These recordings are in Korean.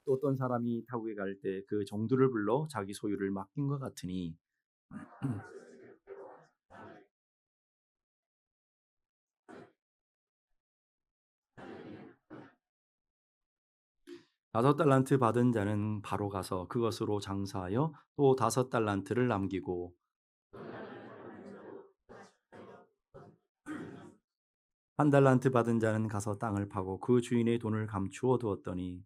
또 어떤 사람이 타국에 갈 때 그 종들을 불러 자기 소유를 맡긴 것 같으니 다섯 달란트 받은 자는 바로 가서 그것으로 장사하여 또 다섯 달란트를 남기고 한 달란트 받은 자는 가서 땅을 파고 그 주인의 돈을 감추어 두었더니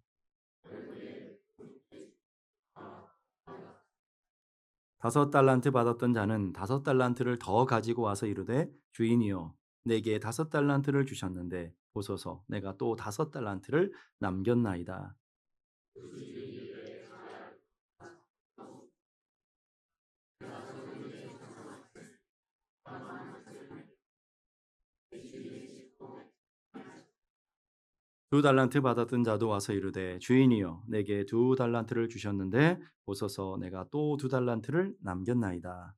다섯 달란트 받았던 자는 다섯 달란트를 더 가지고 와서 이르되 주인이여 내게 다섯 달란트를 주셨는데 보소서 내가 또 다섯 달란트를 남겼나이다. 두 달란트 받았던 자도 와서 이르되 주인이여 내게 두 달란트를 주셨는데 보소서 내가 또 두 달란트를 남겼나이다.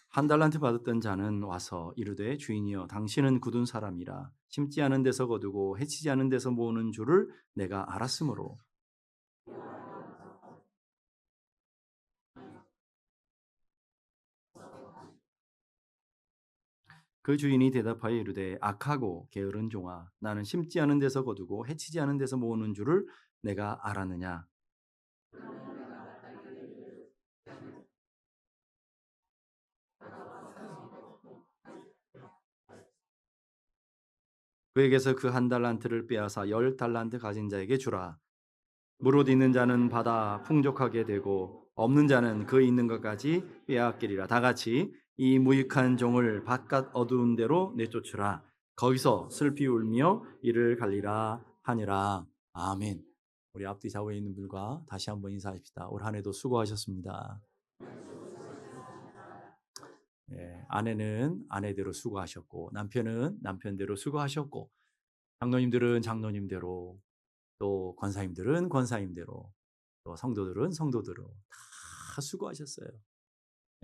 한 달란트 받았던 자는 와서 이르되 주인이여 당신은 굳은 사람이라 심지 않은 데서 거두고 해치지 않은 데서 모으는 줄을 내가 알았으므로 그 주인이 대답하여 이르되 악하고 게으른 종아 나는 심지 않은 데서 거두고 해치지 않은 데서 모으는 줄을 내가 알았느냐. 그에게서 그 한 달란트를 빼앗아 열 달란트 가진 자에게 주라. 무릇 있는 자는 받아 풍족하게 되고 없는 자는 그 있는 것까지 빼앗기리라. 다 같이 이 무익한 종을 바깥 어두운 데로 내쫓으라. 거기서 슬피 울며 이를 갈리라 하니라. 아멘. 우리 앞뒤 좌우에 있는 분과 다시 한번 인사합시다. 올 한 해도 수고하셨습니다. 예, 아내는 아내대로 수고하셨고 남편은 남편대로 수고하셨고 장로님들은 장로님대로 또 권사님들은 권사님대로 또 성도들은 성도대로 다 수고하셨어요.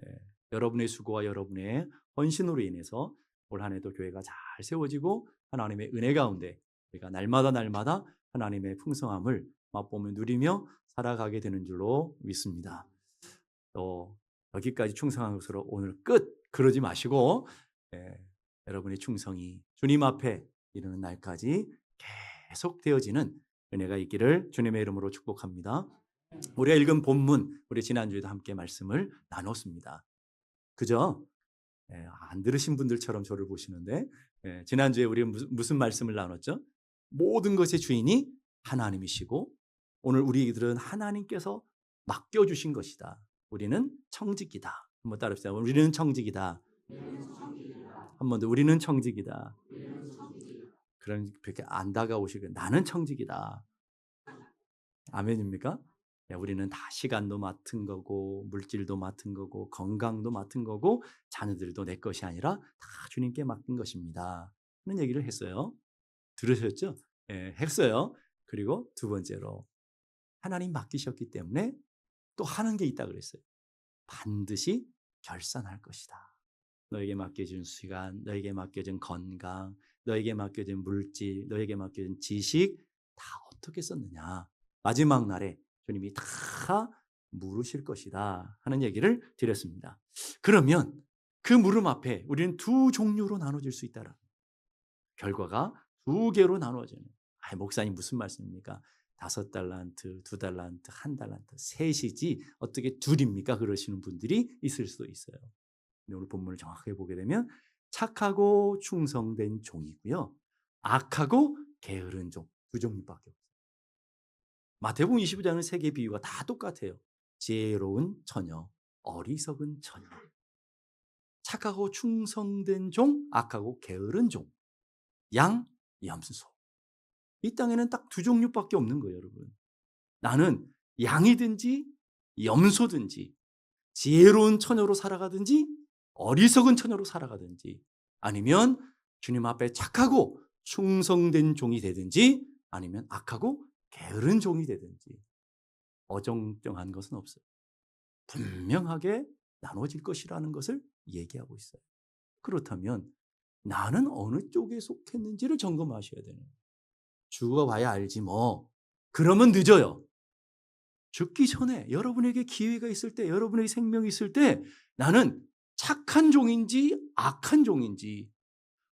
예, 여러분의 수고와 여러분의 헌신으로 인해서 올 한 해도 교회가 잘 세워지고 하나님의 은혜 가운데 우리가 날마다 날마다 하나님의 풍성함을 맛보며 누리며 살아가게 되는 줄로 믿습니다. 또 여기까지 충성한 것으로 오늘 끝 그러지 마시고 예, 여러분의 충성이 주님 앞에 이르는 날까지 계속 되어지는 은혜가 있기를 주님의 이름으로 축복합니다. 우리가 읽은 본문 우리 지난주에도 함께 말씀을 나눴습니다. 그죠? 예, 안 들으신 분들처럼 저를 보시는데 예, 지난주에 우리 무슨 말씀을 나눴죠? 모든 것의 주인이 하나님이시고 오늘 우리들은 하나님께서 맡겨주신 것이다. 우리는 청직이다. 한번 따라합시다. 우리는 청직이다. 한 번 더 우리는 청직이다. 그런 그렇게 안 다가오시고 나는 청직이다. 아멘입니까? 예, 우리는 다 시간도 맡은 거고 물질도 맡은 거고 건강도 맡은 거고 자녀들도 내 것이 아니라 다 주님께 맡긴 것입니다. 하는 얘기를 했어요. 들으셨죠? 예, 했어요. 그리고 두 번째로 하나님 맡기셨기 때문에 또 하는 게 있다 그랬어요. 반드시 결산할 것이다. 너에게 맡겨진 시간, 너에게 맡겨진 건강, 너에게 맡겨진 물질, 너에게 맡겨진 지식 다 어떻게 썼느냐. 마지막 날에 주님이 다 물으실 것이다 하는 얘기를 드렸습니다. 그러면 그 물음 앞에 우리는 두 종류로 나눠질 수 있다라. 결과가 두 개로 나누어지는. 목사님 무슨 말씀입니까? 다섯 달란트, 두 달란트, 한 달란트, 셋이지 어떻게 둘입니까? 그러시는 분들이 있을 수도 있어요. 오늘 본문을 정확하게 보게 되면 착하고 충성된 종이고요. 악하고 게으른 종, 두 종류밖에 없어요. 마태복음 25장은 세 개의 비유가 다 똑같아요. 지혜로운 처녀, 어리석은 처녀. 착하고 충성된 종, 악하고 게으른 종. 양, 염소. 이 땅에는 딱 두 종류밖에 없는 거예요, 여러분. 나는 양이든지 염소든지 지혜로운 처녀로 살아가든지 어리석은 처녀로 살아가든지 아니면 주님 앞에 착하고 충성된 종이 되든지 아니면 악하고 게으른 종이 되든지 어정쩡한 것은 없어요. 분명하게 나눠질 것이라는 것을 얘기하고 있어요. 그렇다면 나는 어느 쪽에 속했는지를 점검하셔야 되는 거예요. 죽어봐야 알지 뭐. 그러면 늦어요. 죽기 전에 여러분에게 기회가 있을 때, 여러분에게 생명이 있을 때 나는 착한 종인지 악한 종인지,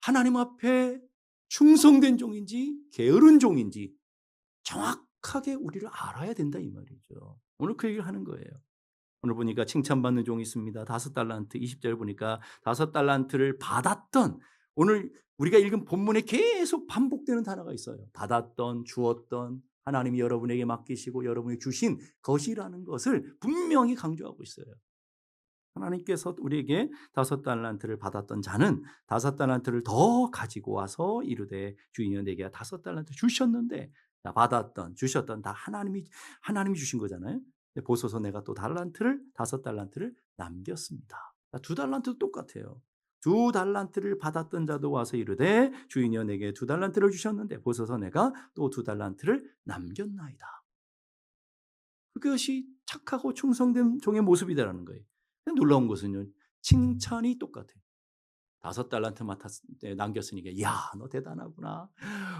하나님 앞에 충성된 종인지 게으른 종인지 정확하게 우리를 알아야 된다 이 말이죠. 오늘 그 얘기를 하는 거예요. 오늘 보니까 칭찬받는 종이 있습니다. 5달란트 20절 보니까 5달란트를 받았던, 오늘 우리가 읽은 본문에 계속 반복되는 단어가 있어요. 받았던, 주었던, 하나님이 여러분에게 맡기시고 여러분이 주신 것이라는 것을 분명히 강조하고 있어요. 하나님께서 우리에게 5달란트를 받았던 자는 5달란트를 더 가지고 와서 이르되 주인이여 내게 5달란트 주셨는데, 받았던 주셨던 다 하나님이 주신 거잖아요. 보소서 내가 또 5달란트를 남겼습니다. 2달란트도 똑같아요. 2달란트를 받았던 자도 와서 이르되 주인이여 내게 2달란트를 주셨는데 보소서 내가 또 2달란트를 남겼나이다. 그것이 착하고 충성된 종의 모습이다라는 거예요. 놀라운 것은요, 칭찬이 똑같아요. 5달란트 남겼으니까 야, 너 대단하구나.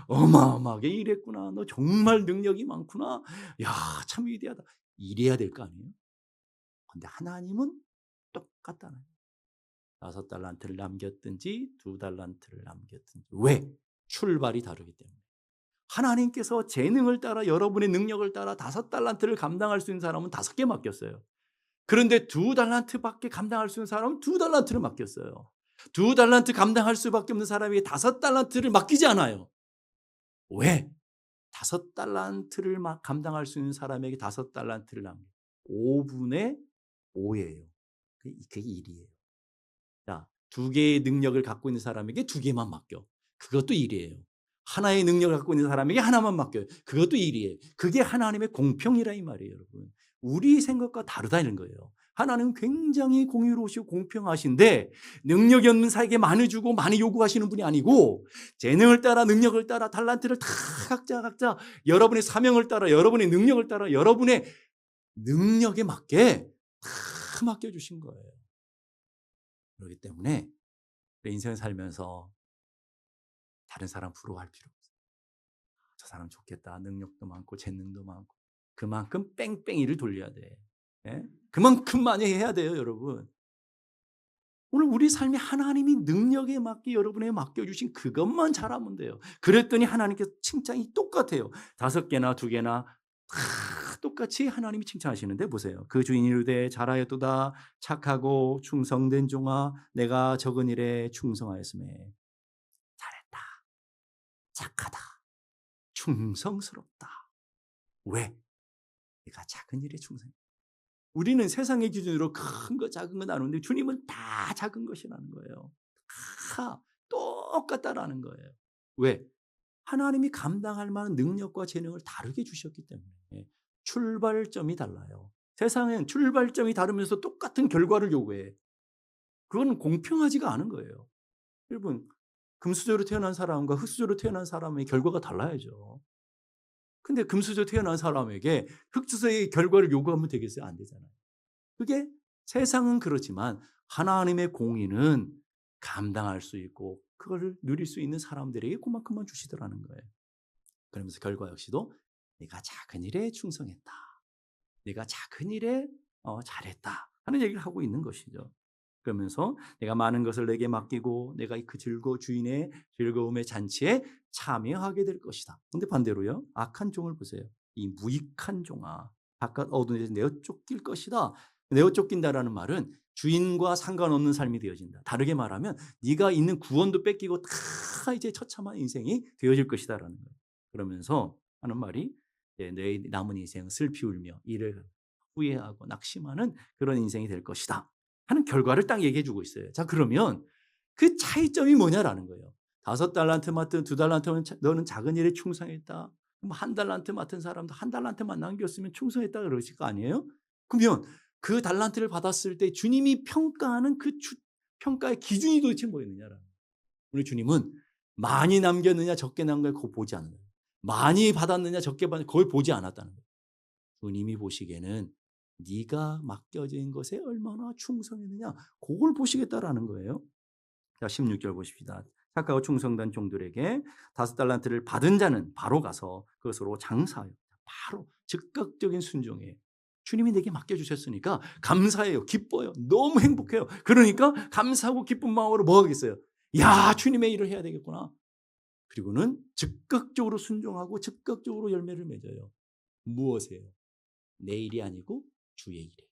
어마어마하게 일했구나. 너 정말 능력이 많구나. 야, 참 위대하다. 이래야 될 거 아니에요? 근데 하나님은 똑같다는 거예요. 5달란트를 남겼든지 2달란트를 남겼든지. 왜? 출발이 다르기 때문에. 하나님께서 재능을 따라, 여러분의 능력을 따라 5달란트를 감당할 수 있는 사람은 5개 맡겼어요. 그런데 2달란트밖에 감당할 수 있는 사람은 2달란트를 맡겼어요. 2달란트 감당할 수밖에 없는 사람에게 5달란트를 맡기지 않아요. 왜? 5달란트를 감당할 수 있는 사람에게 5달란트를 남겨. 5분의 5예요. 그게 1이에요. 자, 2개의 능력을 갖고 있는 사람에게 2개만 맡겨. 그것도 1이에요. 하나의 능력을 갖고 있는 사람에게 하나만 맡겨요. 그것도 1이에요. 그게 하나님의 공평이라 이 말이에요, 여러분. 우리 생각과 다르다는 거예요. 하나님은 굉장히 공의로우시고 공평하신데 능력이 없는 자에게 많이 주고 많이 요구하시는 분이 아니고, 재능을 따라 능력을 따라 달란트를 다 각자 여러분의 사명을 따라 여러분의 능력을 따라 여러분의 능력에 맞게 다 맡겨주신 거예요. 그렇기 때문에 인생을 살면서 다른 사람 부러워할 필요 없어요. 저 사람 좋겠다. 능력도 많고 재능도 많고. 그만큼 뺑뺑이를 돌려야 돼. 예? 그만큼 많이 해야 돼요, 여러분. 오늘 우리 삶이 하나님이 능력에 맞게 여러분에게 맡겨주신 그것만 잘하면 돼요. 그랬더니 하나님께서 칭찬이 똑같아요. 5개나 2개나 다 똑같이 하나님이 칭찬하시는데 보세요. 그 주인이 이르되 잘하였도다. 착하고 충성된 종아, 내가 적은 일에 충성하였으며. 잘했다. 착하다. 충성스럽다. 왜? 내가 작은 일에 충성해. 우리는 세상의 기준으로 큰 거 작은 거 나누는데 주님은 다 작은 것이라는 거예요. 다 똑같다라는 거예요. 왜? 하나님이 감당할 만한 능력과 재능을 다르게 주셨기 때문에. 출발점이 달라요. 세상엔 출발점이 다르면서 똑같은 결과를 요구해. 그건 공평하지가 않은 거예요. 여러분, 금수저로 태어난 사람과 흙수저로 태어난 사람의 결과가 달라야죠. 근데 금수저 태어난 사람에게 흙수저의 결과를 요구하면 되겠어요? 안 되잖아요. 그게 세상은 그렇지만 하나님의 공의는 감당할 수 있고 그걸 누릴 수 있는 사람들에게 그만큼만 주시더라는 거예요. 그러면서 결과 역시도 내가 작은 일에 충성했다. 내가 작은 일에 잘했다 하는 얘기를 하고 있는 것이죠. 그러면서 내가 많은 것을 내게 맡기고 내가 그 주인의 즐거움의 잔치에 참여하게 될 것이다. 그런데 반대로요, 악한 종을 보세요. 이 무익한 종아, 바깥 어두운 데서 내어 쫓길 것이다. 내어 쫓긴다라는 말은 주인과 상관없는 삶이 되어진다. 다르게 말하면 네가 있는 구원도 뺏기고 다 이제 처참한 인생이 되어질 것이다라는 거예요. 그러면서 하는 말이 내 남은 인생은 슬피 울며 이를 후회하고 낙심하는 그런 인생이 될 것이다 하는 결과를 딱 얘기해 주고 있어요. 자, 그러면 그 차이점이 뭐냐라는 거예요. 5달란트 맡은 2달란트 너는 작은 일에 충성했다. 그럼 1달란트 맡은 사람도 1달란트만 남겼으면 충성했다 그러실 거 아니에요? 그러면 그 달란트를 받았을 때 주님이 평가하는 그 평가의 기준이 도대체 뭐였느냐라는 거예요. 우리 주님은 많이 남겼느냐 적게 남겼느냐 그거 보지 않아요. 많이 받았느냐 적게 받았느냐 그걸 보지 않았다는 거예요. 주님이 보시기에는 네가 맡겨진 것에 얼마나 충성했느냐, 그걸 보시겠다라는 거예요. 자, 16절 보십시다. 착하고 충성된 종들에게 5달란트를 받은 자는 바로 가서 그것으로 장사하여, 바로 즉각적인 순종이에요. 주님이 내게 맡겨주셨으니까 감사해요. 기뻐요. 너무 행복해요. 그러니까 감사하고 기쁜 마음으로 뭐 하겠어요? 야, 주님의 일을 해야 되겠구나. 그리고는 즉각적으로 순종하고 즉각적으로 열매를 맺어요. 무엇이에요? 내 일이 아니고 주의 일이에요.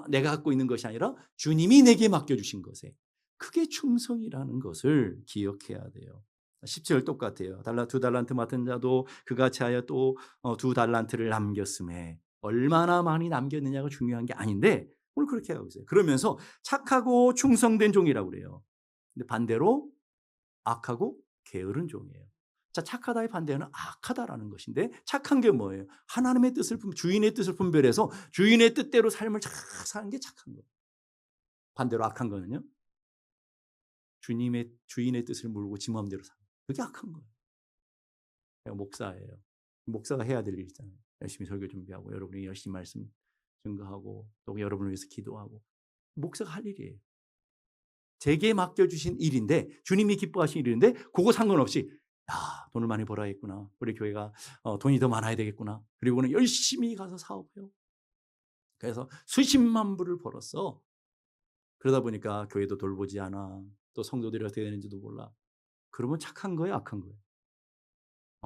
내가 갖고 있는 것이 아니라 주님이 내게 맡겨주신 것에, 그게 충성이라는 것을 기억해야 돼요. 17 똑같아요. 2달란트 맡은 자도 그같이 하여 또 2달란트를 남겼음에, 얼마나 많이 남겼느냐가 중요한 게 아닌데 오늘 그렇게 하고 있어요. 그러면서 착하고 충성된 종이라고 그래요. 근데 반대로 악하고 게으른 종이에요. 자, 착하다의 반대는 악하다라는 것인데, 착한 게 뭐예요? 하나님의 뜻을 주인의 뜻을 분별해서 주인의 뜻대로 삶을 잘 사는 게 착한 거예요. 반대로 악한 거는요, 주인의 뜻을 모르고 지 마음대로 사는 거예요. 그게 악한 거예요. 제가 목사예요. 목사가 해야 될 일 있잖아요. 열심히 설교 준비하고 여러분이 열심히 말씀 증거하고 또 여러분을 위해서 기도하고, 목사가 할 일이에요. 제게 맡겨주신 일인데, 주님이 기뻐하신 일인데, 그거 상관없이 야, 돈을 많이 벌어야겠구나, 우리 교회가 돈이 더 많아야 되겠구나, 그리고는 열심히 가서 사업해요. 그래서 수십만 불을 벌었어. 그러다 보니까 교회도 돌보지 않아. 또 성도들이 어떻게 되는지도 몰라. 그러면 착한 거예요, 악한 거예요?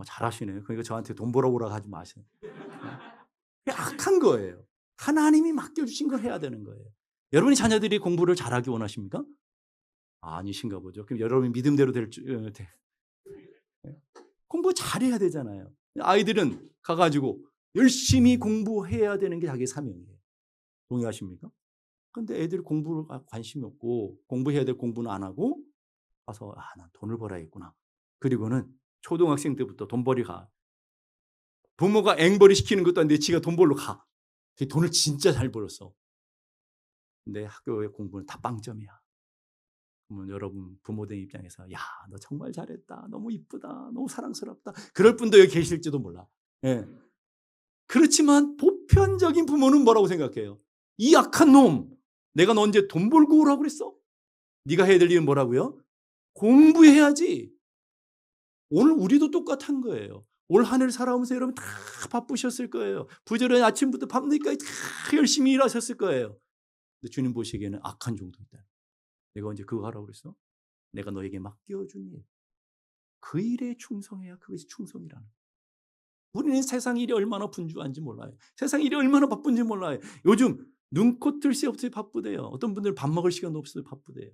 잘하시네요. 그러니까 저한테 돈 벌어오라고 하지 마세요. 악한 거예요. 하나님이 맡겨주신 걸 해야 되는 거예요. 여러분이 자녀들이 공부를 잘하기 원하십니까? 아니신가 보죠. 그럼 여러분이 믿음대로 공부 잘해야 되잖아요. 아이들은 가가지고 열심히 공부해야 되는 게 자기 사명이에요. 동의하십니까? 근데 애들이 공부를 관심이 없고 공부해야 될 공부는 안 하고 가서 난 돈을 벌어야겠구나. 그리고는 초등학생 때부터 돈벌이 가. 부모가 앵벌이 시키는 것도 아닌데 지가 돈 벌러 가. 돈을 진짜 잘 벌었어. 근데 학교의 공부는 다 빵점이야. 그러면 여러분 부모된 입장에서 야, 너 정말 잘했다. 너무 이쁘다. 너무 사랑스럽다. 그럴 분도 여기 계실지도 몰라. 예. 그렇지만 보편적인 부모는 뭐라고 생각해요? 이 악한 놈, 내가 너 언제 돈 벌고 오라고 그랬어? 네가 해야 될 일은 뭐라고요? 공부해야지. 오늘 우리도 똑같은 거예요. 올 한 해를 살아오면서 여러분 다 바쁘셨을 거예요. 부지런히 아침부터 밤늦게까지 다 열심히 일하셨을 거예요. 근데 주님 보시기에는 악한 종도 있다. 내가 언제 그거 하라고 그랬어? 내가 너에게 맡겨준 일. 그 일에 충성해야 그것이 충성이라는 거예요. 우리는 세상 일이 얼마나 분주한지 몰라요. 세상 일이 얼마나 바쁜지 몰라요. 요즘 눈코 뜰 새 없이 바쁘대요. 어떤 분들은 밥 먹을 시간도 없어서 바쁘대요.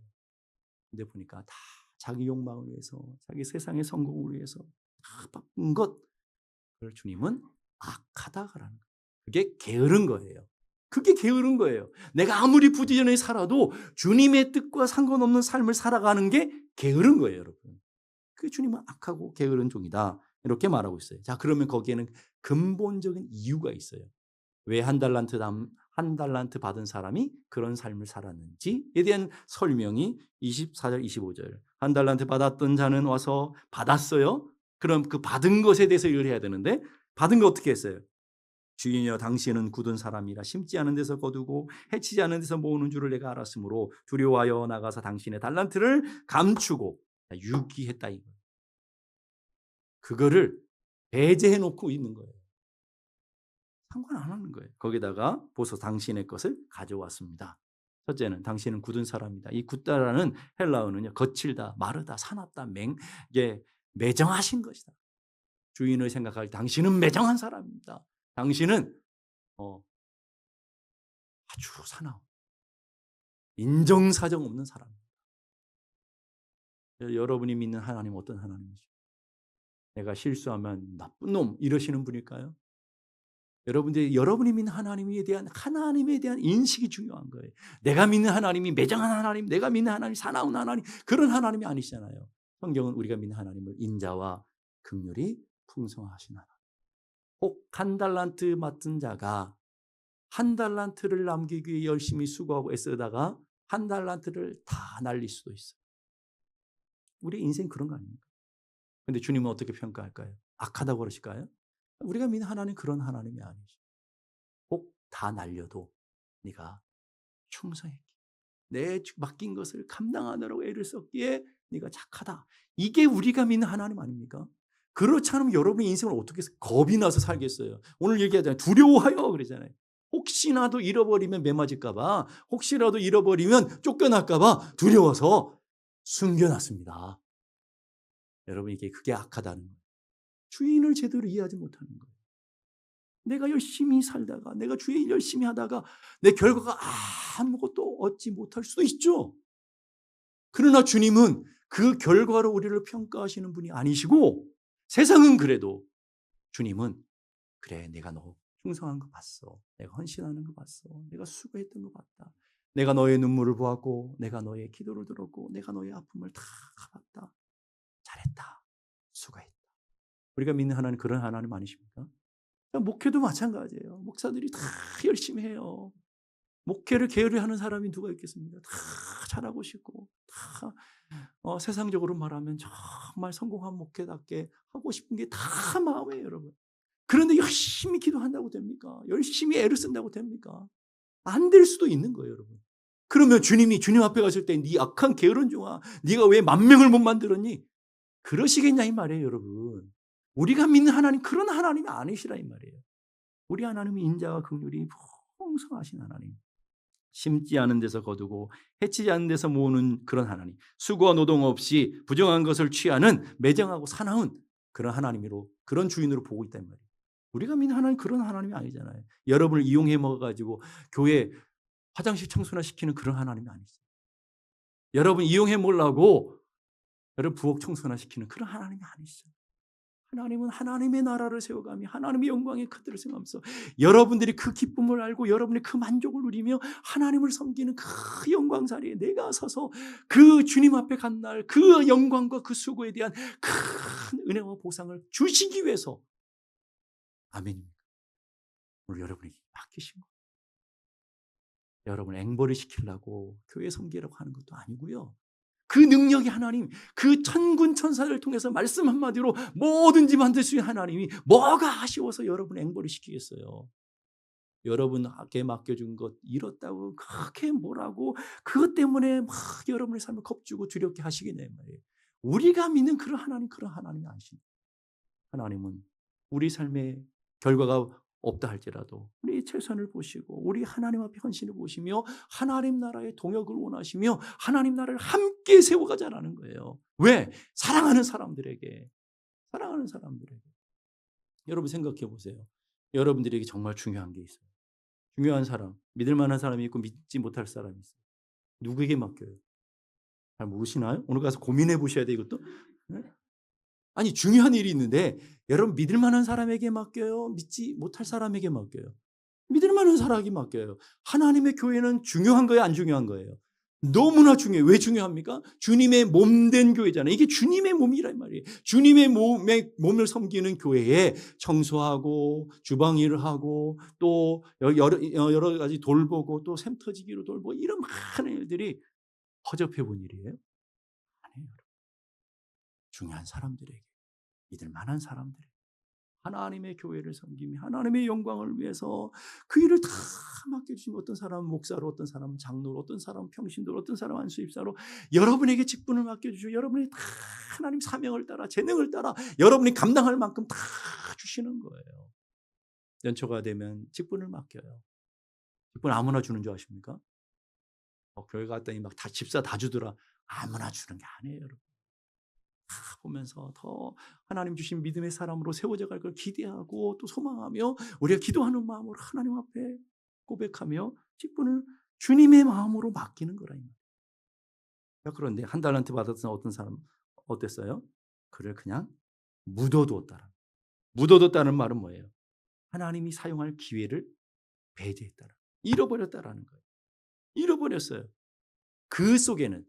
근데 보니까 다 자기 욕망을 위해서, 자기 세상의 성공을 위해서 다 바쁜 것, 그걸 주님은 악하다라는 거예요. 그게 게으른 거예요. 그게 게으른 거예요. 내가 아무리 부지런히 살아도 주님의 뜻과 상관없는 삶을 살아가는 게 게으른 거예요, 여러분. 그게 주님은 악하고 게으른 종이다, 이렇게 말하고 있어요. 자, 그러면 거기에는 근본적인 이유가 있어요. 왜 한 달란트 받은 사람이 그런 삶을 살았는지에 대한 설명이 24절, 25절. 한 달란트 받았던 자는 와서 받았어요. 그럼 그 받은 것에 대해서 일을 해야 되는데, 받은 거 어떻게 했어요? 주인이여, 당신은 굳은 사람이라 심지 않은 데서 거두고 해치지 않은 데서 모으는 줄을 내가 알았으므로 두려워하여 나가서 당신의 달란트를 감추고 유기했다, 이거. 그거를 배제해 놓고 있는 거예요. 상관 안 하는 거예요. 거기다가 보소, 당신의 것을 가져왔습니다. 첫째는 당신은 굳은 사람이다. 이 굳다라는 헬라어는요, 거칠다, 마르다, 사납다, 이게 매정하신 것이다. 주인을 생각할 때 당신은 매정한 사람입니다. 당신은 아주 사나운, 인정사정 없는 사람입니다. 여러분이 믿는 하나님은 어떤 하나님이죠? 내가 실수하면 나쁜 놈 이러시는 분일까요? 여러분이 믿는 하나님에 대한 인식이 중요한 거예요. 내가 믿는 하나님이 매정한 하나님, 내가 믿는 하나님이 사나운 하나님, 그런 하나님이 아니시잖아요. 성경은 우리가 믿는 하나님을 인자와 긍휼이 풍성하신 하나님. 혹 한 달란트 맡은 자가 한 달란트를 남기기 위해 열심히 수고하고 애쓰다가 한 달란트를 다 날릴 수도 있어요. 우리 인생 그런 거 아닙니까? 근데 주님은 어떻게 평가할까요? 악하다고 그러실까요? 우리가 믿는 하나님 그런 하나님이 아니죠. 꼭 다 날려도 네가 충성했기에 내 맡긴 것을 감당하느라고 애를 썼기에 네가 착하다. 이게 우리가 믿는 하나님 아닙니까? 그렇지 않으면 여러분의 인생을 어떻게 겁이 나서 살겠어요. 오늘 얘기하잖아요. 두려워하여 그러잖아요. 혹시라도 잃어버리면 매맞을까 봐, 혹시라도 잃어버리면 쫓겨날까 봐 두려워서 숨겨놨습니다. 여러분 이게 그게 악하다는 거예요. 주인을 제대로 이해하지 못하는 거예요. 내가 열심히 살다가 내가 주의 일 열심히 하다가 내 결과가 아무것도 얻지 못할 수도 있죠. 그러나 주님은 그 결과로 우리를 평가하시는 분이 아니시고 세상은 그래도 주님은 그래 내가 너 충성한 거 봤어. 내가 헌신하는 거 봤어. 내가 수고했던 거 봤다. 내가 너의 눈물을 보았고 내가 너의 기도를 들었고 내가 너의 아픔을 다 가봤다. 잘했다. 수고했다. 우리가 믿는 하나님 그런 하나님 아니십니까? 목회도 마찬가지예요. 목사들이 다 열심히 해요. 목회를 게으르하는 사람이 누가 있겠습니까? 다 잘하고 싶고 다 세상적으로 말하면 정말 성공한 목회답게 하고 싶은 게 다 마음이에요, 여러분. 그런데 열심히 기도한다고 됩니까? 열심히 애를 쓴다고 됩니까? 안 될 수도 있는 거예요, 여러분. 그러면 주님이 주님 앞에 갔을 때 네 악한 게으른 종아, 네가 왜 10,000명을 못 만들었니? 그러시겠냐 이 말이에요, 여러분. 우리가 믿는 하나님 그런 하나님이 아니시라 이 말이에요. 우리 하나님은 인자와 긍휼이 풍성하신 하나님. 심지 않은 데서 거두고 해치지 않은 데서 모으는 그런 하나님. 수고와 노동 없이 부정한 것을 취하는 매정하고 사나운 그런 하나님으로 그런 주인으로 보고 있단 말이에요. 우리가 믿는 하나님 그런 하나님이 아니잖아요. 여러분을 이용해 먹어가지고 교회 화장실 청소나 시키는 그런 하나님이 아니죠. 여러분 이용해 먹으려고 여러분 부엌 청소나 시키는 그런 하나님이 아니시죠. 하나님은 하나님의 나라를 세워가며 하나님의 영광의 그들을 생각하면서 여러분들이 그 기쁨을 알고 여러분이 그 만족을 누리며 하나님을 섬기는 그 영광 자리에 내가 서서 그 주님 앞에 간 날 그 영광과 그 수고에 대한 큰 은혜와 보상을 주시기 위해서 아멘입니다. 오늘 여러분이 맡기신 거예요. 여러분을 앵벌이 시키려고 교회 섬기라고 하는 것도 아니고요. 그 능력이 하나님, 그 천군 천사를 통해서 말씀 한마디로 뭐든지 만들 수 있는 하나님이 뭐가 아쉬워서 여러분을 앵벌이 시키겠어요. 여러분에게 맡겨준 것 잃었다고 그렇게 뭐라고 그것 때문에 막 여러분의 삶을 겁주고 두렵게 하시겠냐 말이에요. 우리가 믿는 그런 하나님이 아니십니다. 하나님은 우리 삶의 결과가 없다 할지라도 우리 최선을 보시고 우리 하나님 앞에 헌신을 보시며 하나님 나라의 동역을 원하시며 하나님 나라를 함께 세워가자라는 거예요. 왜? 사랑하는 사람들에게. 여러분 생각해 보세요. 여러분들에게 정말 중요한 게 있어요. 중요한 사람, 믿을 만한 사람이 있고 믿지 못할 사람이 있어요. 누구에게 맡겨요? 잘 모르시나요? 오늘 가서 고민해 보셔야 돼 이것도. 네? 아니 중요한 일이 있는데 여러분 믿을 만한 사람에게 맡겨요? 믿지 못할 사람에게 맡겨요? 믿을 만한 사람에게 맡겨요. 하나님의 교회는 중요한 거예요? 안 중요한 거예요? 너무나 중요해요. 왜 중요합니까? 주님의 몸된 교회잖아요. 이게 주님의 몸이란 말이에요. 주님의 몸을 섬기는 교회에 청소하고 주방 일을 하고 또 여러 가지 돌보고 또 샘 터지기로 돌보고 이런 많은 일들이 허접해 본 일이에요? 아니에요. 중요한 사람들에게 믿을 만한 사람들에게 하나님의 교회를 섬기며 하나님의 영광을 위해서 그 일을 다 맡겨주시면 어떤 사람은 목사로 어떤 사람은 장로로 어떤 사람은 평신도로 어떤 사람은 안수입사로 여러분에게 직분을 맡겨주시고 여러분이 다 하나님 사명을 따라 재능을 따라 여러분이 감당할 만큼 다 주시는 거예요. 연초가 되면 직분을 맡겨요. 직분 아무나 주는 줄 아십니까? 교회 갔더니 막 다 집사 다 주더라. 아무나 주는 게 아니에요. 여러분. 다 보면서 더 하나님 주신 믿음의 사람으로 세워져 갈 걸 기대하고 또 소망하며 우리가 기도하는 마음으로 하나님 앞에 고백하며 직분을 주님의 마음으로 맡기는 거라. 그런데 한 달란트 받았던 어떤 사람 어땠어요? 그를 그냥 묻어두었다라. 묻어뒀다는 말은 뭐예요? 하나님이 사용할 기회를 배제했다라. 잃어버렸다라는 거예요. 잃어버렸어요. 그 속에는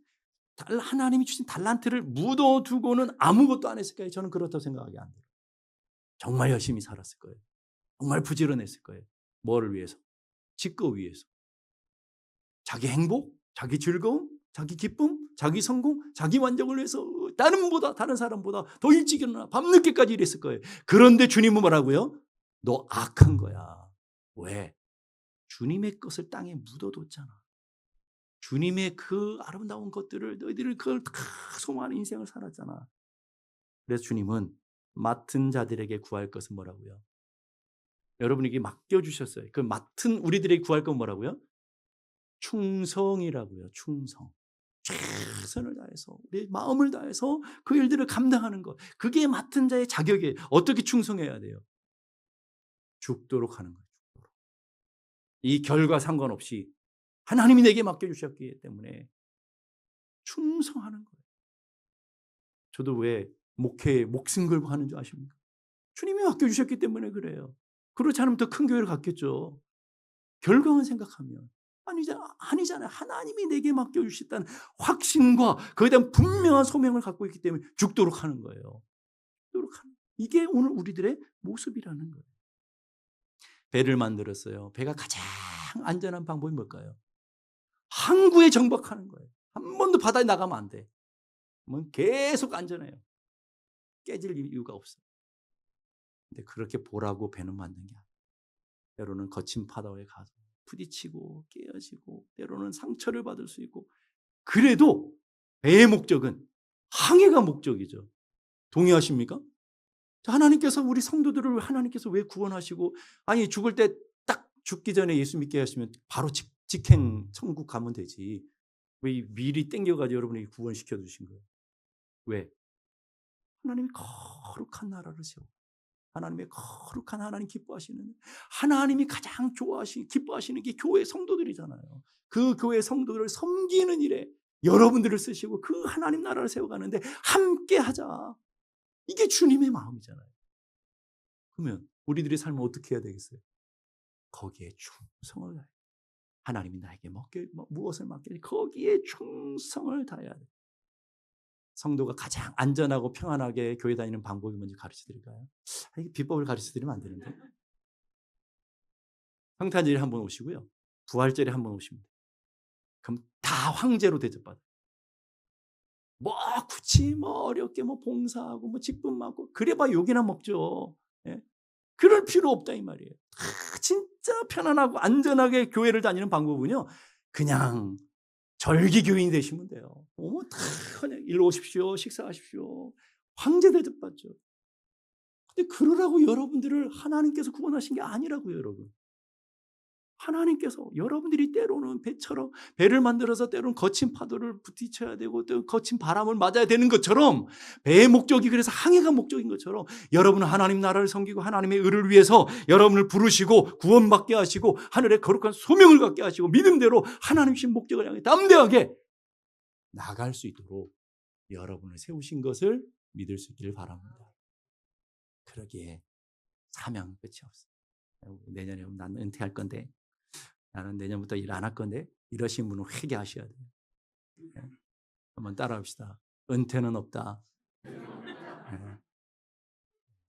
하나님이 주신 달란트를 묻어두고는 아무것도 안 했을까요? 저는 그렇다고 생각하기 안 돼요. 정말 열심히 살았을 거예요. 정말 부지런했을 거예요. 뭐를 위해서? 직급 위해서. 자기 행복? 자기 즐거움? 자기 기쁨, 자기 성공, 자기 만족을 위해서 다른 사람보다 더 일찍 일어나 밤늦게까지 일했을 거예요. 그런데 주님은 뭐라고요? 너 악한 거야. 왜? 주님의 것을 땅에 묻어뒀잖아. 주님의 그 아름다운 것들을 너희들을 그걸 다 소망하는 인생을 살았잖아. 그래서 주님은 맡은 자들에게 구할 것은 뭐라고요? 여러분에게 맡겨주셨어요. 그 맡은 우리들에게 구할 건 뭐라고요? 충성이라고요. 충성. 최선을 다해서 우리의 마음을 다해서 그 일들을 감당하는 것. 그게 맡은 자의 자격이에요. 어떻게 충성해야 돼요? 죽도록 하는 거예요. 죽도록. 이 결과 상관없이 하나님이 내게 맡겨주셨기 때문에 충성하는 거예요. 저도 왜 목회에 목숨 걸고 하는 줄 아십니까? 주님이 맡겨주셨기 때문에 그래요. 그렇지 않으면 더 큰 교회를 갖겠죠. 결과만 생각하면 아니잖아요. 하나님이 내게 맡겨주셨다는 확신과 그에 대한 분명한 소명을 갖고 있기 때문에 죽도록 하는 거예요. 죽도록 하는. 이게 오늘 우리들의 모습이라는 거예요. 배를 만들었어요. 배가 가장 안전한 방법이 뭘까요? 항구에 정박하는 거예요. 한 번도 바다에 나가면 안 돼. 계속 안전해요. 깨질 이유가 없어요. 근데 그렇게 보라고 배는 만든 게 아니에요. 때로는 거친 바다에 가서 부딪히고 깨어지고 때로는 상처를 받을 수 있고, 그래도 배의 목적은 항해가 목적이죠. 동의하십니까? 하나님께서 우리 성도들을 하나님께서 왜 구원하시고, 아니 죽을 때 딱 죽기 전에 예수 믿게 하시면 바로 직행 천국 가면 되지. 왜 미리 땡겨가지고 여러분에게 구원시켜 주신 거예요? 왜? 하나님이 거룩한 나라를 세우고 하나님의 거룩한 하나님 기뻐하시는, 하나님이 가장 기뻐하시는 게 교회 성도들이잖아요. 그 교회 성도들을 섬기는 일에 여러분들을 쓰시고 그 하나님 나라를 세워가는데 함께 하자. 이게 주님의 마음이잖아요. 그러면 우리들의 삶은 어떻게 해야 되겠어요? 거기에 충성을 다해야 돼요. 하나님이 나에게 무엇을 맡길지 거기에 충성을 다해야 돼요. 성도가 가장 안전하고 평안하게 교회 다니는 방법이 뭔지 가르쳐 드릴까요? 비법을 가르쳐 드리면 안 되는데. 평탄절에 한번 오시고요. 부활절에 한번 오시면 돼요. 그럼 다 황제로 대접받아요. 굳이 어렵게 봉사하고 직분 맡고 그래봐 욕이나 먹죠. 예? 그럴 필요 없다 이 말이에요. 진짜 편안하고 안전하게 교회를 다니는 방법은요, 그냥 절기교인이 되시면 돼요. 다 그냥 일로 오십시오. 식사하십시오. 황제 대접받죠. 근데 그러라고 여러분들을 하나님께서 구원하신 게 아니라고요, 여러분. 하나님께서 여러분들이 때로는 배처럼 배를 만들어서 때로는 거친 파도를 부딪혀야 되고 또 거친 바람을 맞아야 되는 것처럼, 배의 목적이 그래서 항해가 목적인 것처럼 여러분은 하나님 나라를 섬기고 하나님의 의를 위해서 여러분을 부르시고 구원받게 하시고 하늘의 거룩한 소명을 갖게 하시고 믿음대로 하나님신 목적을 향해 담대하게 나갈 수 있도록 여러분을 세우신 것을 믿을 수 있기를 바랍니다. 그러기에 사명 끝이 없어요. 내년에 나는 은퇴할 건데, 나는 내년부터 일 안 할 건데, 이러신 분은 회개하셔야 돼요. 네. 한번 따라합시다. 은퇴는 없다. 네.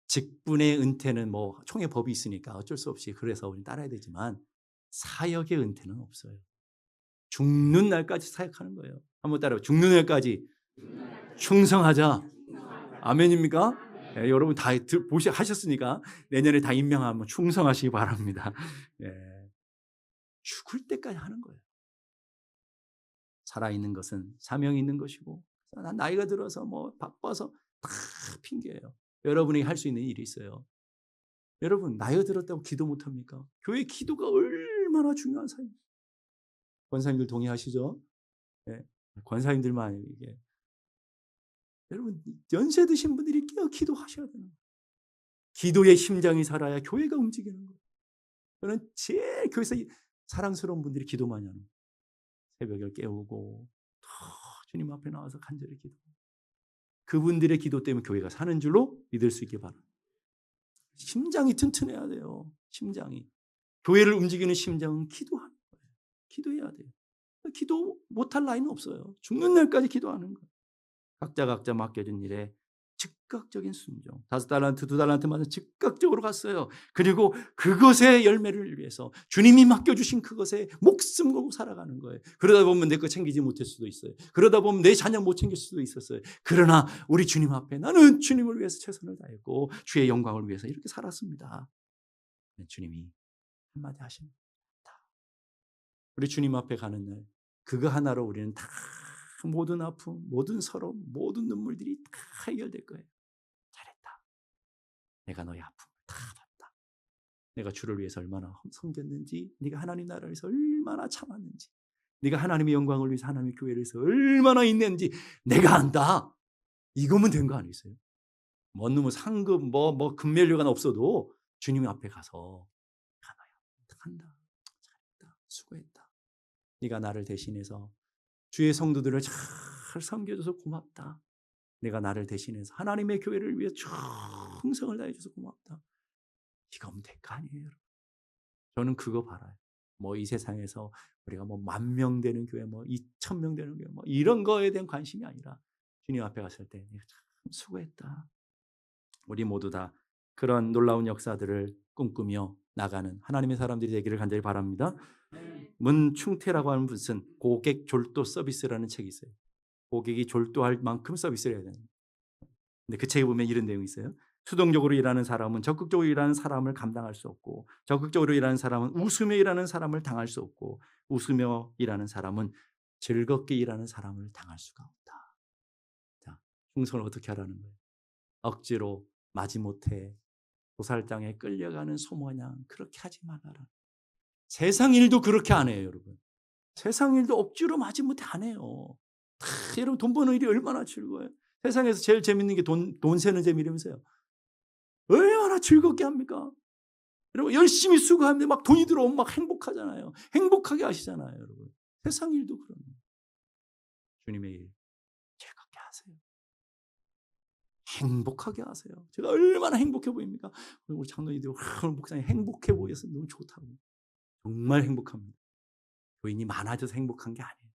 직분의 은퇴는 총회 법이 있으니까 어쩔 수 없이 그래서 우리 따라야 되지만, 사역의 은퇴는 없어요. 죽는 날까지 사역하는 거예요. 한번 따라해요. 죽는 날까지 충성하자. 아멘입니까? 네, 여러분 다 하셨으니까 내년에 다 임명하면 충성하시기 바랍니다. 네. 죽을 때까지 하는 거예요. 살아있는 것은 사명이 있는 것이고, 나이가 들어서 바빠서 다 핑계예요. 여러분이 할 수 있는 일이 있어요. 여러분 나이가 들었다고 기도 못합니까? 교회 기도가 얼마나 중요한 사람이에요. 권사님들 동의하시죠? 네. 권사님들만 이게. 여러분 연세 드신 분들이 깨어 기도하셔야 되는 거예요. 기도의 심장이 살아야 교회가 움직이는 거예요. 저는 제일 교회에서 사랑스러운 분들이 기도 많이 하는 거예요. 새벽에 깨우고 주님 앞에 나와서 간절히 기도하고, 그분들의 기도 때문에 교회가 사는 줄로 믿을 수 있게 바랍니다. 심장이 튼튼해야 돼요. 심장이. 교회를 움직이는 심장은 기도하는 거예요. 기도해야 돼요. 기도 못할 나이는 없어요. 죽는 날까지 기도하는 거예요. 각자 맡겨진 일에 즉각적인 순종. 5달란트, 2달란트만 즉각적으로 갔어요. 그리고 그것의 열매를 위해서 주님이 맡겨주신 그것에 목숨 걸고 살아가는 거예요. 그러다 보면 내 거 챙기지 못할 수도 있어요. 그러다 보면 내 자녀 못 챙길 수도 있었어요. 그러나 우리 주님 앞에 나는 주님을 위해서 최선을 다했고 주의 영광을 위해서 이렇게 살았습니다. 주님이 한마디 하십니다. 우리 주님 앞에 가는 날 그거 하나로 우리는 다 모든 아픔, 모든 서러움, 모든 눈물들이 다 해결될 거예요. 잘했다. 내가 너의 아픔을 다 봤다. 내가 주를 위해서 얼마나 섬겼는지, 네가 하나님 나라를 위해서 얼마나 참았는지, 네가 하나님의 영광을 위해서 하나님의 교회를 위해서 얼마나 있는지 내가 안다. 이거면 된 거 아니겠어요? 뭐 놈의 상급, 뭐 금멸류가 없어도 주님 앞에 가서 내가 너의 아픔을 한다. 잘했다. 수고했다. 네가 나를 대신해서 주의 성도들을 잘 섬겨줘서 고맙다. 내가 나를 대신해서 하나님의 교회를 위해 충성을 다해줘서 고맙다. 이거면 될 거 아니에요, 여러분. 저는 그거 바라요. 뭐 이 세상에서 우리가 뭐 10,000명 되는 교회, 뭐 2,000명 되는 교회, 뭐 이런 거에 대한 관심이 아니라 주님 앞에 갔을 때 내가 참 수고했다. 우리 모두 다 그런 놀라운 역사들을 꿈꾸며 나가는 하나님의 사람들이 되기를 간절히 바랍니다. 문충태라고 하는 분은 고객 졸도 서비스라는 책이 있어요. 고객이 졸도할 만큼 서비스를 해야 되는. 근데 그 책에 보면 이런 내용이 있어요. 수동적으로 일하는 사람은 적극적으로 일하는 사람을 감당할 수 없고, 적극적으로 일하는 사람은 웃으며 일하는 사람을 당할 수 없고, 웃으며 일하는 사람은 즐겁게 일하는 사람을 당할 수가 없다. 자, 충성을 어떻게 하라는 거예요? 억지로 마지못해 도살장에 끌려가는 소모냥 그렇게 하지 말아라. 세상 일도 그렇게 안 해요, 여러분. 세상 일도 억지로 마지못해 안 해요. 여러분 돈 버는 일이 얼마나 즐거워요. 세상에서 제일 재밌는 게 돈 세는 재미라면서요. 얼마나 즐겁게 합니까? 여러분 열심히 수고하는데 막 돈이 들어오면 막 행복하잖아요. 행복하게 하시잖아요, 여러분. 세상 일도 그런 거예요. 주님의 일 즐겁게 하세요. 행복하게 하세요. 제가 얼마나 행복해 보입니까? 우리 장로님들 오늘 목사님 행복해 보여서 너무 좋다고. 정말 행복합니다. 교인이 많아져서 행복한 게 아니에요.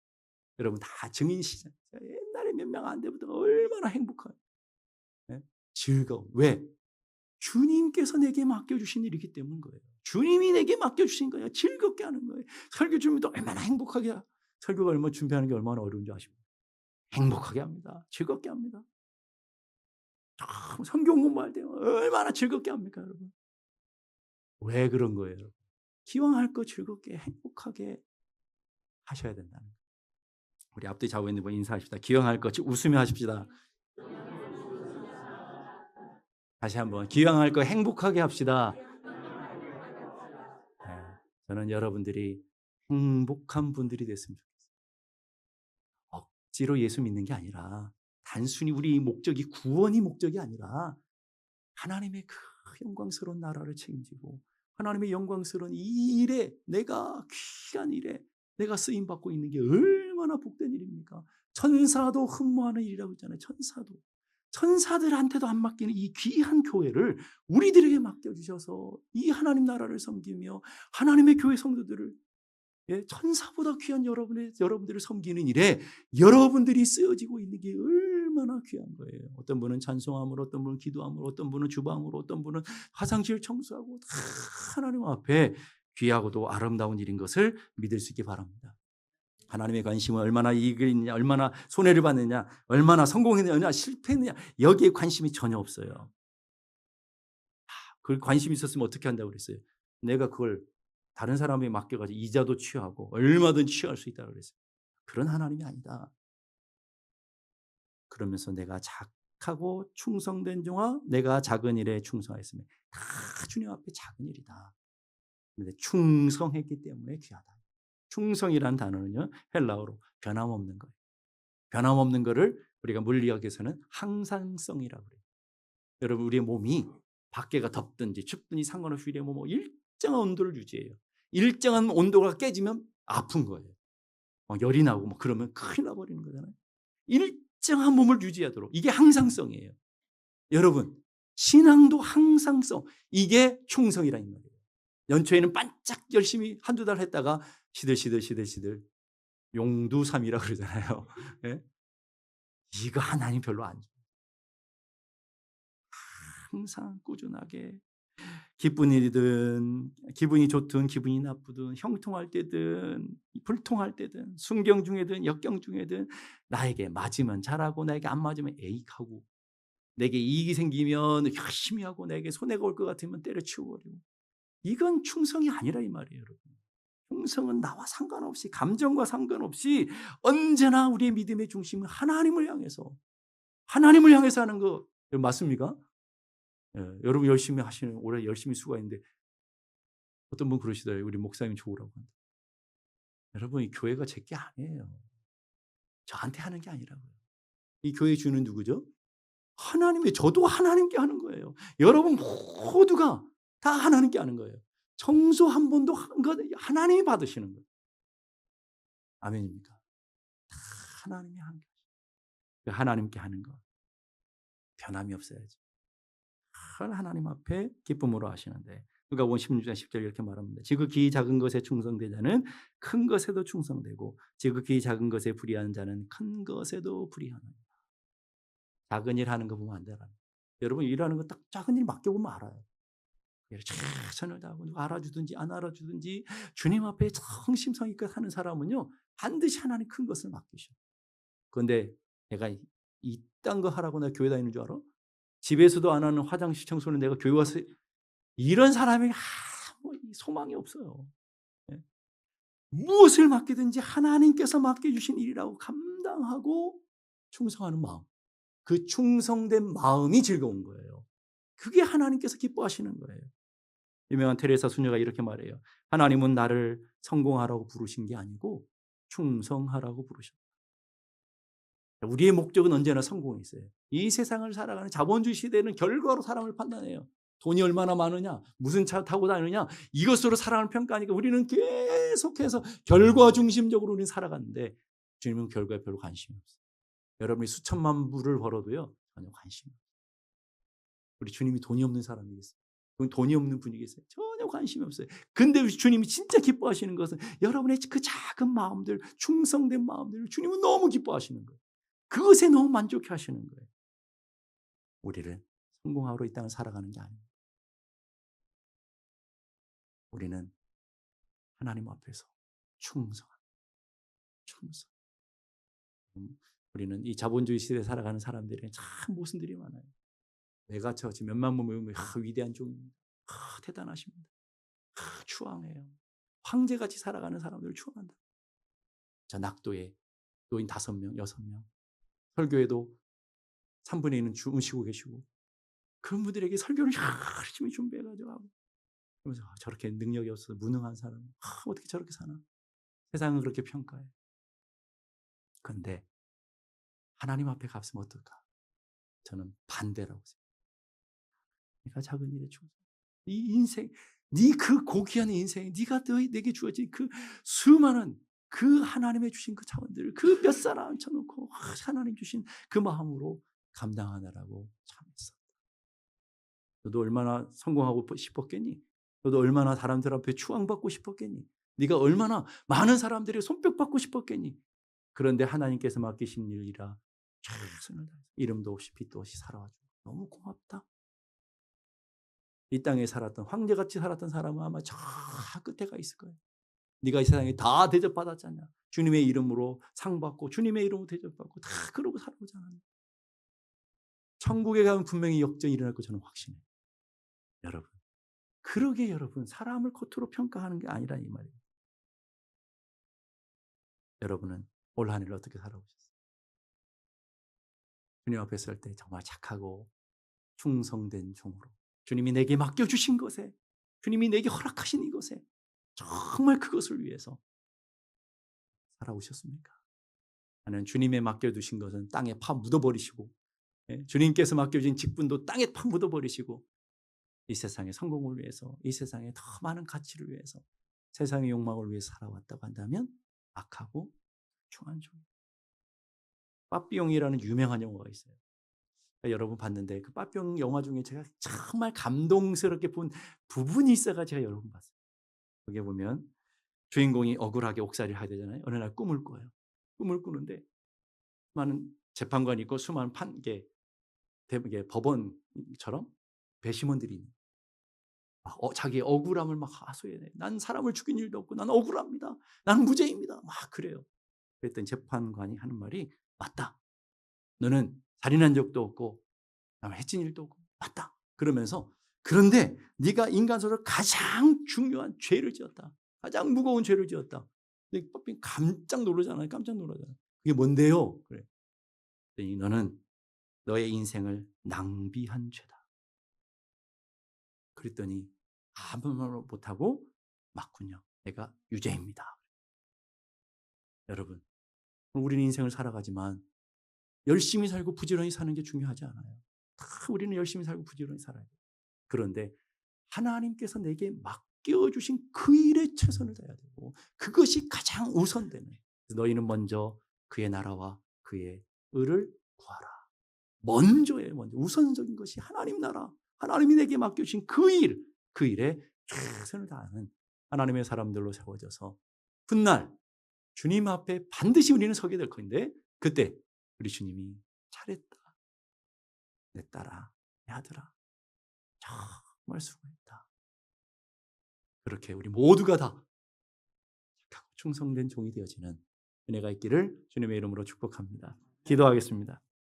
여러분 다 증인시잖아요. 옛날에 몇 명 안 되부터 얼마나 행복해요. 네? 즐거워. 왜? 주님께서 내게 맡겨주신 일이기 때문인 거예요. 주님이 내게 맡겨주신 거예요. 즐겁게 하는 거예요. 설교 준비도 얼마나 행복하게 설교가 얼마나 준비하는 게 얼마나 어려운지 아십니까? 행복하게 합니다. 즐겁게 합니다. 성경 공부할 때 얼마나 즐겁게 합니까, 여러분? 왜 그런 거예요, 여러분? 기왕 할 거 즐겁게 행복하게 하셔야 된다는 거예요. 우리 앞뒤 좌우에 있는 분 인사하십시다. 기왕 할 거 웃으며 하십시다. 다시 한번 기왕 할 거 행복하게 합시다. 네, 저는 여러분들이 행복한 분들이 됐으면 좋겠어요. 억지로 예수 믿는 게 아니라 단순히 우리 목적이 구원이 목적이 아니라 하나님의 그 영광스러운 나라를 책임지고 하나님의 영광스러운 이 일에 내가 귀한 일에 내가 쓰임받고 있는 게 얼마나 복된 일입니까? 천사도 흠모하는 일이라고 했잖아요. 천사들한테도 안 맡기는 이 귀한 교회를 우리들에게 맡겨주셔서 이 하나님 나라를 섬기며 하나님의 교회 성도들을 천사보다 귀한 여러분들을 섬기는 일에 여러분들이 쓰여지고 있는 게 얼마나 귀한 거예요. 어떤 분은 찬송함으로, 어떤 분은 기도함으로, 어떤 분은 주방으로, 어떤 분은 화장실 청소하고 다 하나님 앞에 귀하고도 아름다운 일인 것을 믿을 수 있기 바랍니다. 하나님의 관심은 얼마나 이익을 있느냐, 얼마나 손해를 받느냐, 얼마나 성공했느냐, 실패했느냐 여기에 관심이 전혀 없어요. 그 관심이 있었으면 어떻게 한다고 그랬어요? 내가 그걸 다른 사람에게 맡겨가지고 이자도 취하고 얼마든지 취할 수 있다고 그랬어요. 그런 하나님이 아니다. 그러면서 내가 착하고 충성된 종아 내가 작은 일에 충성했으면 다 주님 앞에 작은 일이다. 그런데 충성했기 때문에 귀하다. 충성이란 단어는요 헬라어로 변함없는 거예요. 변함없는 거를 우리가 물리학에서는 항상성이라고 그래요. 여러분 우리의 몸이 밖에가 덥든지 춥든지 상관없이 우리의 몸은 일정한 온도를 유지해요. 일정한 온도가 깨지면 아픈 거예요. 열이 나고 뭐 그러면 큰일 나버리는 거잖아요. 일정한 몸을 유지하도록 이게 항상성이에요. 여러분 신앙도 항상성 이게 충성이라는 말이에요. 연초에는 반짝 열심히 한두 달 했다가 시들 용두삼이라고 그러잖아요. 네? 이거 하나님 별로 안 좋아요. 항상 꾸준하게 기쁜 일이든 기분이 좋든 기분이 나쁘든 형통할 때든 불통할 때든 순경 중에든 역경 중에든 나에게 맞으면 잘하고 나에게 안 맞으면 에익하고 내게 이익이 생기면 열심히 하고 내게 손해가 올 것 같으면 때려치워버리고 이건 충성이 아니라 이 말이에요, 여러분. 충성은 나와 상관없이 감정과 상관없이 언제나 우리의 믿음의 중심은 하나님을 향해서 하는 거 맞습니까? 예, 여러분 열심히 하시는 올해 열심히 수고했는데 어떤 분 그러시더라고요. 우리 목사님 좋으라고 한다. 여러분 이 교회가 제 게 아니에요. 저한테 하는 게 아니라고요. 이 교회 주는 누구죠? 하나님이 저도 하나님께 하는 거예요. 여러분 모두가 다 하나님께 하는 거예요. 청소 한 번도 한 것 하나님이 받으시는 거예요. 아멘입니까? 다 하나님이 하는 거예요. 하나님께 하는 거 변함이 없어야지. 하나님 앞에 기쁨으로 하시는데 누가복음 16장 10절 이렇게 말합니다. 지극히 작은 것에 충성된 자는 큰 것에도 충성되고 지극히 작은 것에 불의하는 자는 큰 것에도 불의하느니라. 작은 일 하는 거 보면 안 되라. 여러분 일하는 거 딱 작은 일 맡겨보면 알아요. 최선을 다하고 누가 알아주든지 안 알아주든지 주님 앞에 성심성의껏 하는 사람은요 반드시 하나님 큰 것을 맡기셔. 그런데 내가 이딴 거 하라고 나 교회 다니는 줄 알아? 집에서도 안 하는 화장실 청소는 내가 교회 와서 이런 사람이 소망이 없어요. 예. 무엇을 맡기든지 하나님께서 맡겨주신 일이라고 감당하고 충성하는 마음. 그 충성된 마음이 즐거운 거예요. 그게 하나님께서 기뻐하시는 거예요. 유명한 테레사 수녀가 이렇게 말해요. 하나님은 나를 성공하라고 부르신 게 아니고 충성하라고 부르셨다. 우리의 목적은 언제나 성공이 있어요. 이 세상을 살아가는 자본주의 시대는 결과로 사람을 판단해요. 돈이 얼마나 많으냐, 무슨 차 타고 다니느냐, 이것으로 사람을 평가하니까 우리는 계속해서 결과 중심적으로 우리는 살아가는데 주님은 결과에 별로 관심이 없어요. 여러분이 수천만 불을 벌어도요, 전혀 관심이 없어요. 우리 주님이 돈이 없는 사람이겠어요? 돈이 없는 분이겠어요? 전혀 관심이 없어요. 근데 주님이 진짜 기뻐하시는 것은 여러분의 그 작은 마음들, 충성된 마음들을 주님은 너무 기뻐하시는 거예요. 그것에 너무 만족해 하시는 거예요. 우리를 성공하러 이 땅을 살아가는 게 아닙니다. 우리는 하나님 앞에서 충성. 우리는 이 자본주의 시대에 살아가는 사람들이 참 모순들이 많아요. 내가 지금 몇만 번 모이면 위대한 종입니다. 대단하십니다. 추앙해요. 황제같이 살아가는 사람들을 추앙한다. 저 낙도에 노인 5명, 6명, 설교에도 3분의 1은 주무시고 계시고 그런 분들에게 설교를 열심히 준비해가지고 하고 그러면서 저렇게 능력이 없어서 무능한 사람 어떻게 저렇게 사나. 세상은 그렇게 평가해. 그런데 하나님 앞에 갔으면 어떨까? 저는 반대라고 생각해요. 네가 작은 일에 충성. 네 인생, 네 그 고귀한 인생, 네가 내게 주어진 그 수많은 그 하나님의 주신 그 자원들을 그 몇 사람 앉혀놓고 하나님 주신 그 마음으로 감당하느라고 참했어. 너도 얼마나 성공하고 싶었겠니? 너도 얼마나 사람들 앞에 추앙받고 싶었겠니? 네가 얼마나 많은 사람들의 손뼉받고 싶었겠니? 그런데 하나님께서 맡기신 일이라 최선을 다해서 이름도 없이 빛도 없이 살아와주고 너무 고맙다. 이 땅에 살았던 황제같이 살았던 사람은 아마 저 끝에 가 있을 거예요. 네가 이 세상에 다 대접받았잖아. 주님의 이름으로 상받고 주님의 이름으로 대접받고 다 그러고 살아오잖아. 천국에 가면 분명히 역전이 일어날 거 저는 확신해요. 여러분. 그러게 여러분 사람을 겉으로 평가하는 게 아니라 이 말이에요. 여러분은 올 한 해를 어떻게 살아오셨어요? 주님 앞에 설 때 정말 착하고 충성된 종으로 주님이 내게 맡겨주신 것에 주님이 내게 허락하신 이것에 정말 그것을 위해서 살아오셨습니까? 나는 주님의 맡겨두신 것은 땅에 파 묻어버리시고 주님께서 맡겨주신 직분도 땅에 파 묻어버리시고 이 세상의 성공을 위해서 이 세상의 더 많은 가치를 위해서 세상의 욕망을 위해서 살아왔다고 한다면 악하고 충한 종. 빠삐용이라는 유명한 영화가 있어요. 여러분 봤는데 그 빠삐용 영화 중에 제가 정말 감동스럽게 본 부분이 있어가 제가 여러 번 봤어요. 거기에 보면 주인공이 억울하게 옥살이를 하야 되잖아요. 어느 날 꿈을 꿔요. 꿈을 꾸는데 수많은 재판관이 있고 수많은 법원처럼 배심원들이 자기의 억울함을 막 하소연해. 난 사람을 죽인 일도 없고 난 억울합니다. 난 무죄입니다. 막 그래요. 그랬더니 재판관이 하는 말이 맞다. 너는 살인한 적도 없고 해친 일도 없고 맞다. 그러면서 그런데 네가 인간으로 가장 중요한 죄를 지었다. 가장 무거운 죄를 지었다. 근데 깜짝 놀라잖아요. 깜짝 놀라잖아요. 그게 뭔데요? 그래. 그랬더니 너는 너의 인생을 낭비한 죄다. 그랬더니 아무 말 못하고 맞군요. 내가 유죄입니다. 여러분, 우리는 인생을 살아가지만 열심히 살고 부지런히 사는 게 중요하지 않아요. 다 우리는 열심히 살고 부지런히 살아야 돼요. 그런데 하나님께서 내게 맡겨주신 그 일에 최선을 다해야 되고 그것이 가장 우선되는. 너희는 먼저 그의 나라와 그의 의를 구하라. 먼저 우선적인 것이 하나님 나라, 하나님이 내게 맡겨주신 그 일, 그 일에 최선을 다하는 하나님의 사람들로 세워져서 훗날 주님 앞에 반드시 우리는 서게 될 건데 그때 우리 주님이 잘했다. 내 딸아, 내 아들아, 정말 수고했다. 그렇게 우리 모두가 다 충성된 종이 되어지는 은혜가 있기를 주님의 이름으로 축복합니다. 기도하겠습니다.